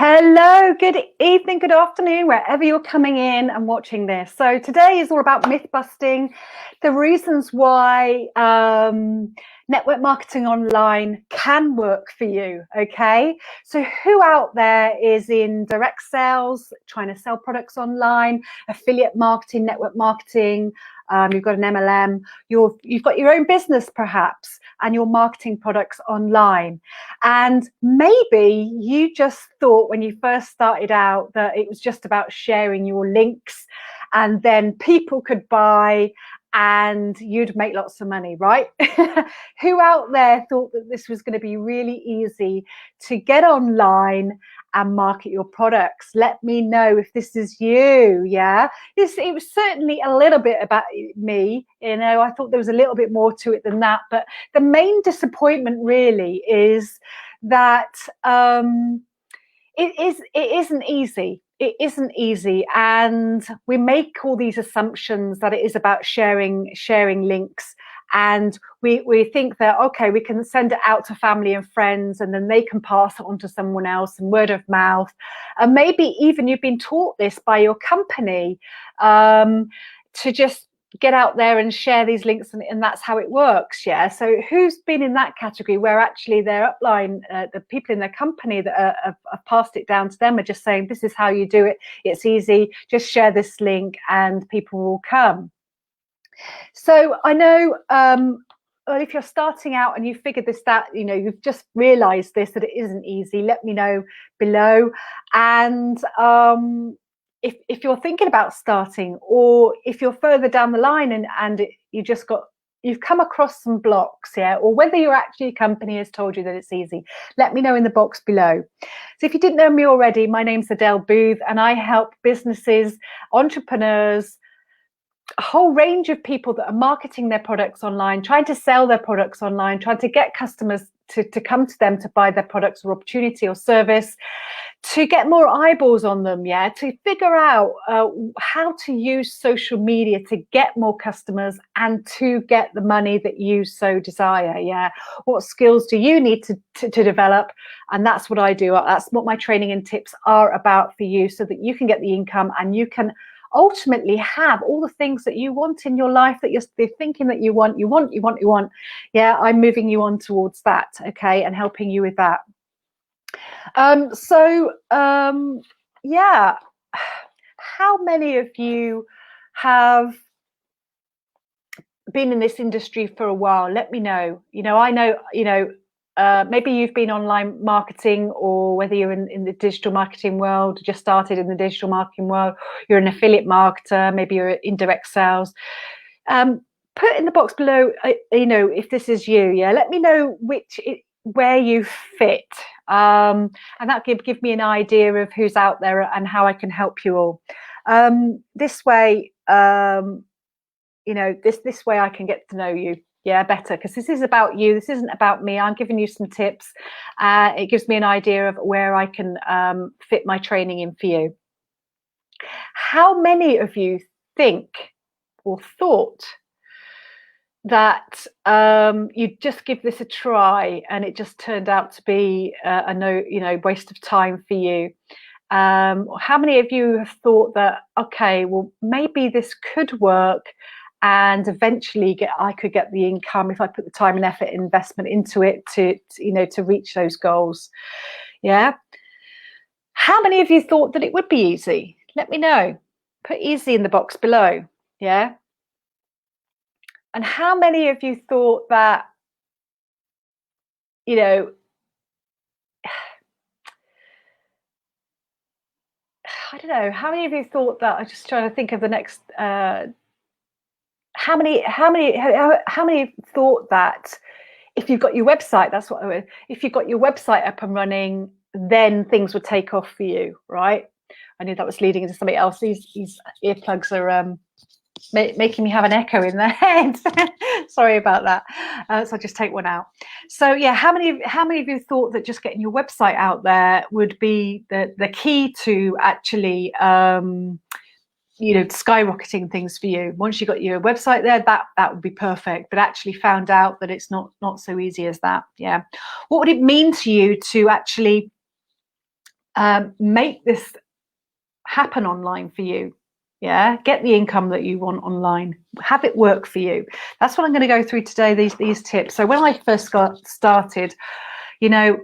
Hello, good evening, good afternoon, wherever you're coming in and watching this. So today is all about myth busting, the reasons why network marketing online can work for you, okay? So who out there is in direct sales, trying to sell products online, affiliate marketing, network marketing, you've got an MLM, you've got your own business perhaps, and you're marketing products online. And maybe you just thought when you first started out that it was just about sharing your links and then people could buy and you'd make lots of money, right? Who out there thought that this was going to be really easy to get online and market your products? Let me know if this is you. Yeah, it was certainly a little bit about me. I thought there was a little bit more to it than that, but the main disappointment really is that it isn't easy. It isn't easy, and we make all these assumptions that it is about sharing links, and we think that, okay, we can send it out to family and friends and then they can pass it on to someone else, and word of mouth, and maybe even you've been taught this by your company, to just get out there and share these links, and that's how it works. Yeah, so who's been in that category where actually their upline, the people in their company that have passed it down to them, are just saying, this is how you do it, it's easy, just share this link and people will come. So I know, well, if you're starting out and you figured this out, you've just realized this, that it isn't easy, let me know below. And if you're thinking about starting, or if you're further down the line and you've come across some blocks, yeah, or whether your actually company has told you that it's easy, let me know in the box below. So if you didn't know me already, my name's Adele Booth, and I help businesses, entrepreneurs, a whole range of people that are marketing their products online, trying to sell their products online, trying to get customers to come to them to buy their products or opportunity or service, to get more eyeballs on them, yeah, to figure out how to use social media to get more customers and to get the money that you so desire. Yeah, what skills do you need to develop? And that's what I do. That's what my training and tips are about for you, so that you can get the income and you can ultimately have all the things that you want in your life, that you're thinking that you want. Yeah, I'm moving you on towards that, okay, and helping you with that. Yeah, how many of you have been in this industry for a while? Let me know. I know, maybe you've been online marketing, or whether you're in the digital marketing world, just started in the digital marketing world, you're an affiliate marketer, maybe you're in direct sales. Put in the box below, if this is you. Yeah, let me know where you fit, and that give me an idea of who's out there and how I can help you all. This way, this way I can get to know you, yeah, better, because this is about you. This isn't about me. I'm giving you some tips. It gives me an idea of where I can fit my training in for you. How many of you think or thought that you'd just give this a try and it just turned out to be a waste of time for you? How many of you have thought that, okay, well, maybe this could work, and eventually I could get the income if I put the time and effort investment into it to reach those goals? Yeah. How many of you thought that it would be easy? Let me know. Put easy in the box below. Yeah. And how many of you thought that, I don't know, how many of you thought that, I'm just trying to think of the next, how many thought that if you've got your website, if you've got your website up and running, then things would take off for you, right? I knew that was leading into something else. These earplugs are making me have an echo in the head. Sorry about that. So I'll just take one out. So yeah, how many of you thought that just getting your website out there would be the key to actually skyrocketing things for you? Once you got your website there, that would be perfect, but actually found out that it's not so easy as that. Yeah. What would it mean to you to actually make this happen online for you. Yeah, get the income that you want online, have it work for you. That's what I'm going to go through today, these tips. So when I first got started, you know,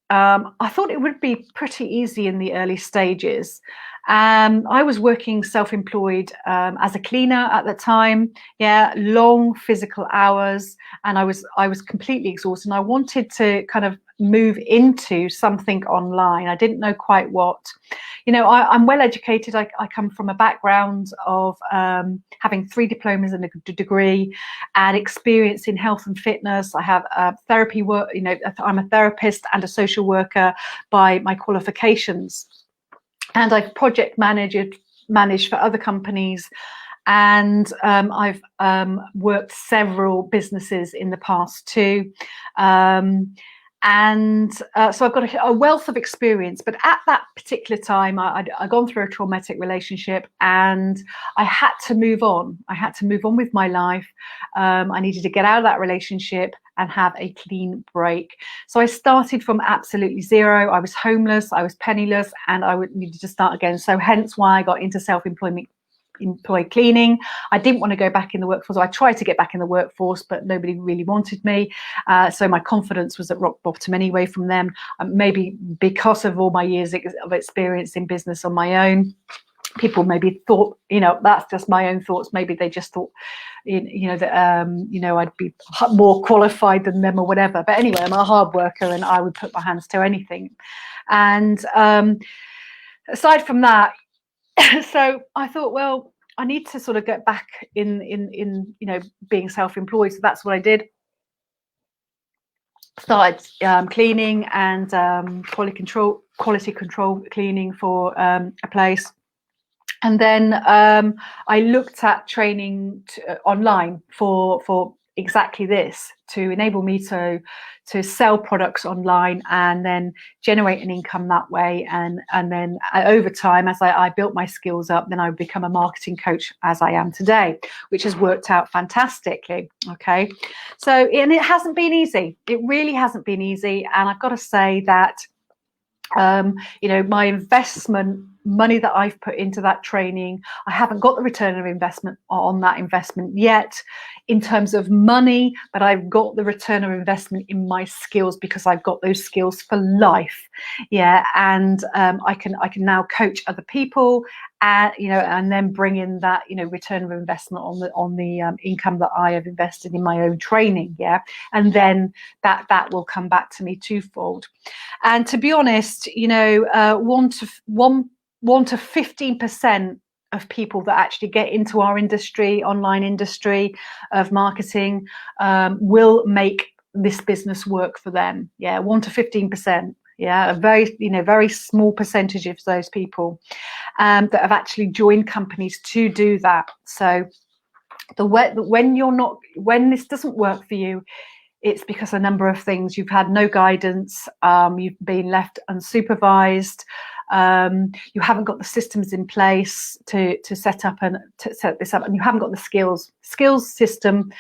I thought it would be pretty easy in the early stages. I was working self-employed as a cleaner at the time. Yeah, long physical hours, and I was completely exhausted. And I wanted to kind of move into something online. I didn't know quite what. You know, I'm well educated. I come from a background of having 3 diplomas and a degree, and experience in health and fitness. I have therapy work. You know, I'm a therapist and a social worker by my qualifications, and I've project managed for other companies, and I've worked several businesses in the past too. And so I've got a wealth of experience, but at that particular time I'd gone through a traumatic relationship, and I had to move on. I had to move on with my life. I needed to get out of that relationship and have a clean break. So I started from absolutely zero. I was homeless, I was penniless, and I needed to start again. So hence why I got into self-employment, employed cleaning. I didn't want to go back in the workforce. I tried to get back in the workforce, but nobody really wanted me. So my confidence was at rock bottom anyway from them. Maybe because of all my years of experience in business on my own, people maybe thought, you know, that's just my own thoughts. Maybe they just thought, you know, that, you know, I'd be more qualified than them or whatever. But anyway, I'm a hard worker and I would put my hands to anything. And aside from that, so I thought, well, I need to sort of get back in you know, being self-employed. So that's what I did. Started cleaning and quality control cleaning for a place. And then I looked at training online for exactly this, to enable me to sell products online and then generate an income that way. And then over time, as I built my skills up, then I would become a marketing coach as I am today, which has worked out fantastically. Okay. So, and it hasn't been easy. It really hasn't been easy. And I've got to say that, you know, my investment money that I've put into that training, I haven't got the return of investment on that investment yet in terms of money, but I've got the return of investment in my skills, because I've got those skills for life. Yeah. And I can now coach other people, you know, and then bring in that, you know, return of investment on the income that I have invested in my own training. Yeah. And then that will come back to me twofold. And to be honest, you know, 1 to 15% of people that actually get into our industry, online industry of marketing, will make this business work for them. Yeah, 1 to 15%. Yeah, a very, you know, very small percentage of those people that have actually joined companies to do that. So when this doesn't work for you, it's because a number of things. You've had no guidance, you've been left unsupervised, you haven't got the systems in place to set this up, and you haven't got the skills system,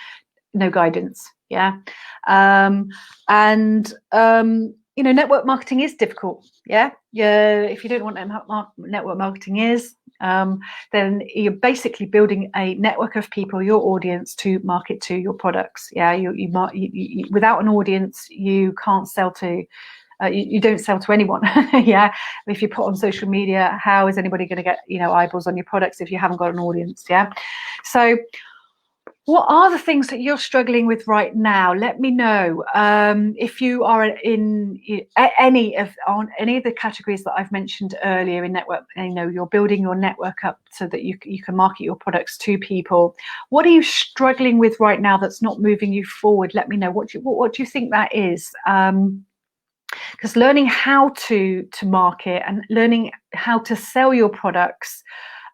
no guidance. Yeah. You know, network marketing is difficult. Yeah. If you don't know what network marketing is, then you're basically building a network of people, your audience, to market to your products. Yeah, you without an audience, you can't sell to. You don't sell to anyone. Yeah, if you put on social media, how is anybody going to get, you know, eyeballs on your products if you haven't got an audience? Yeah, so. What are the things that you're struggling with right now? Let me know. If you are in any of the categories that I've mentioned earlier in network, you know, you're building your network up so that you can market your products to people. What are you struggling with right now that's not moving you forward? Let me know. What do you think that is? Because learning how to market and learning how to sell your products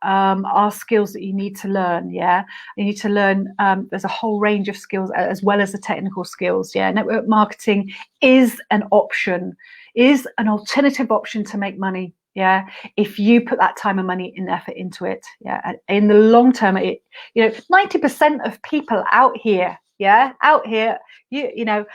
are skills that you need to learn. Yeah, you need to learn. There's a whole range of skills as well as the technical skills. Yeah, network marketing is an option, is an alternative option to make money. Yeah, if you put that time and money and effort into it. Yeah, and in the long term, you know, 90% of people out here, you know,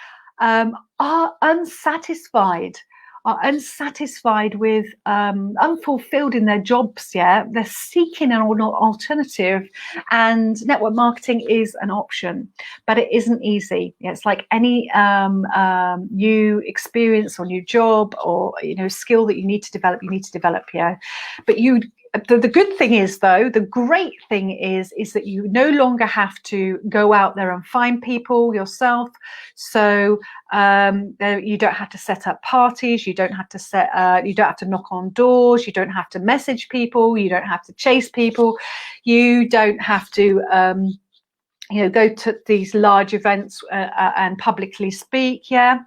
are unsatisfied. are unsatisfied with, unfulfilled in their jobs, yeah, they're seeking an alternative, and network marketing is an option, but it isn't easy. Yeah, it's like any new experience or new job or skill that you need to develop. Yeah, but the good thing is, though, the great thing is that you no longer have to go out there and find people yourself. So you don't have to set up parties. You don't have to knock on doors. You don't have to message people. You don't have to chase people. You don't have to go to these large events and publicly speak. Yeah.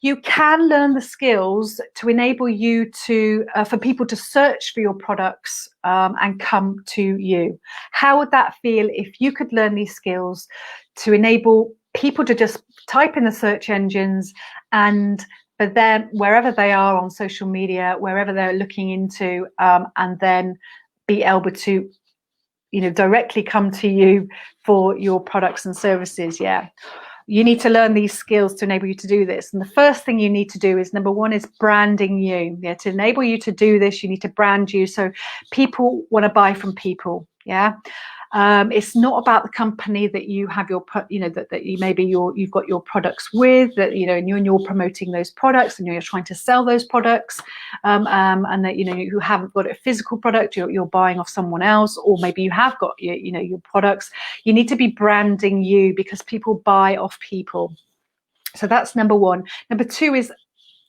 You can learn the skills to enable you to, for people to search for your products and come to you. How would that feel if you could learn these skills to enable people to just type in the search engines, and for them, wherever they are on social media, wherever they're looking into, and then be able to, directly come to you for your products and services? Yeah. You need to learn these skills to enable you to do this. And the first thing you need to do is, number one, is branding you. Yeah, to enable you to do this, you need to brand you so people want to buy from people. Yeah. It's not about the company that you have that you maybe you've got your products with, that and you're promoting those products and you're trying to sell those products, and that you haven't got a physical product, you're buying off someone else, or maybe you have got your products. You need to be branding you, because people buy off people. So that's number one. Number two is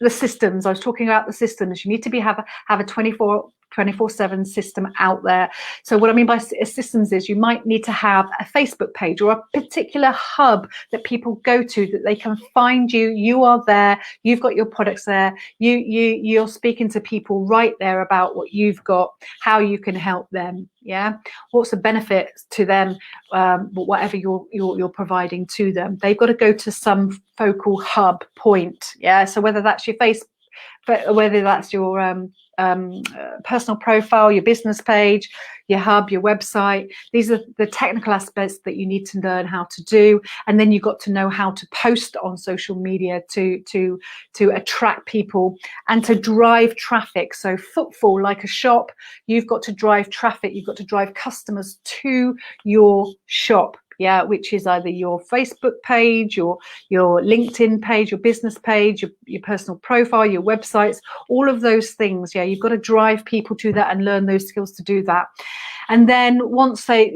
the systems. I was talking about the systems. You need to have a 24/7 system out there. So what I mean by systems is, you might need to have a Facebook page or a particular hub that people go to, that they can find you. You are there. You've got your products there. You're speaking to people right there about what you've got, how you can help them. Yeah, what's the benefit to them? Whatever you're providing to them, they've got to go to some focal hub point. Yeah, so whether that's your whether that's your personal profile, your business page, your hub, your website. These are the technical aspects that you need to learn how to do, and then you've got to know how to post on social media to attract people and to drive traffic. So footfall, like a shop, you've got to drive traffic. You've got to drive customers to your shop. Yeah, which is either your Facebook page, your LinkedIn page, your business page, your personal profile, your websites, all of those things. Yeah, you've got to drive people to that and learn those skills to do that. And then once they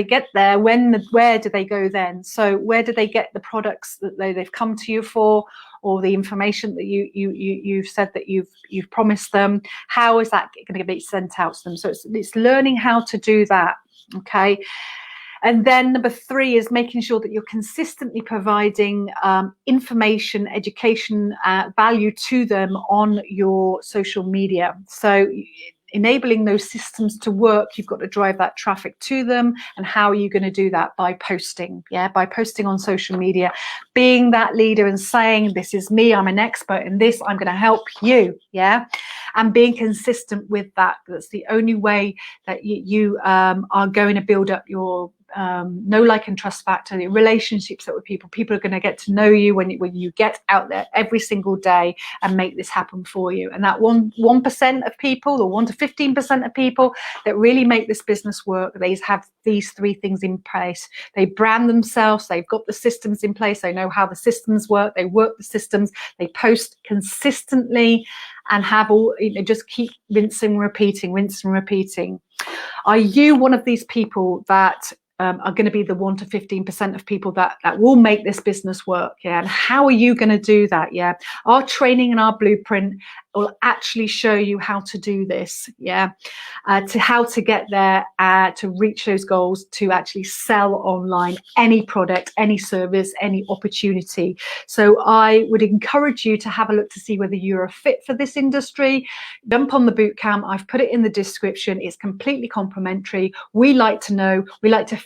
get there, where do they go then? So where do they get the products that they've come to you for, or the information that you've said that you've promised them? How is that going to be sent out to them? So it's learning how to do that. Okay. And then number three is making sure that you're consistently providing information, education, value to them on your social media. So enabling those systems to work, you've got to drive that traffic to them. And how are you going to do that? By posting. Yeah, by posting on social media, being that leader and saying, this is me, I'm an expert in this, I'm going to help you. Yeah, and being consistent with that. That's the only way that you are going to build up your know, like, and trust factor, the relationships that with people are going to get to know you when you get out there every single day and make this happen for you. And that 1% of people, or 1 to 15% of people that really make this business work, they have these three things in place. They brand themselves, they've got the systems in place, they know how the systems work, they work the systems, they post consistently, and have just keep rinsing and repeating. Are you one of these people that are going to be the 1 to 15% of people that will make this business work? Yeah, and how are you going to do that? Yeah, our training and our blueprint will actually show you how to do this. Yeah, to how to get there, to reach those goals, to actually sell online any product, any service, any opportunity. So I would encourage you to have a look to see whether you're a fit for this industry. Jump on the bootcamp. I've put it in the description. It's completely complimentary. We like to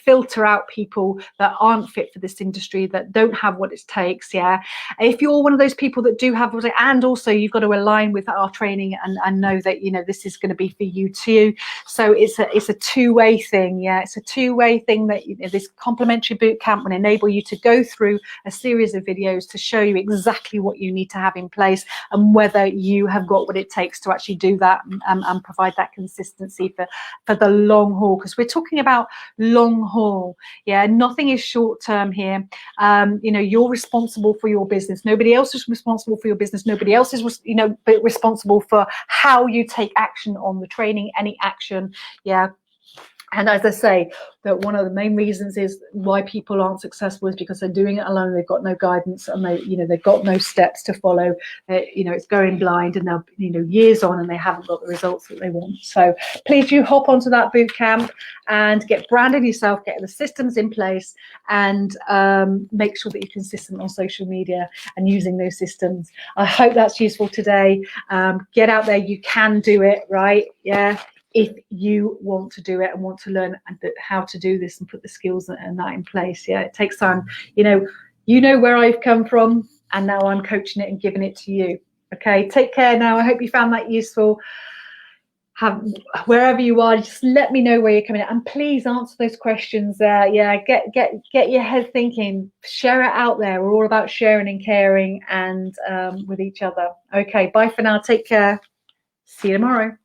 filter out people that aren't fit for this industry, that don't have what it takes. Yeah, if you're one of those people that do have, and also you've got to align with with our training and know that, you know, this is going to be for you too. So it's a two-way thing. Yeah, it's a two-way thing that, you know, this complimentary boot camp will enable you to go through a series of videos to show you exactly what you need to have in place and whether you have got what it takes to actually do that and provide that consistency for the long haul, because we're talking about long haul. Yeah, nothing is short term here. You know, you're responsible for your business. Nobody else is responsible for your business. Nobody else is, you know, responsible for how you take action on the training, any action. Yeah. And as I say, that one of the main reasons is why people aren't successful is because they're doing it alone. They've got no guidance, and they've got no steps to follow. You know, it's going blind, and they're, you know, years on, and they haven't got the results that they want. So please do hop onto that boot camp and get branded yourself, get the systems in place, and make sure that you're consistent on social media and using those systems. I hope that's useful today. Get out there. You can do it, right? Yeah. If you want to do it and want to learn how to do this and put the skills and that in place. Yeah, it takes time. You know where I've come from, and now I'm coaching it and giving it to you. Okay, take care now. I hope you found that useful. Wherever you are, just let me know where you're coming at, and please answer those questions there. Yeah, get your head thinking. Share it out there. We're all about sharing and caring and with each other. Okay, bye for now. Take care. See you tomorrow.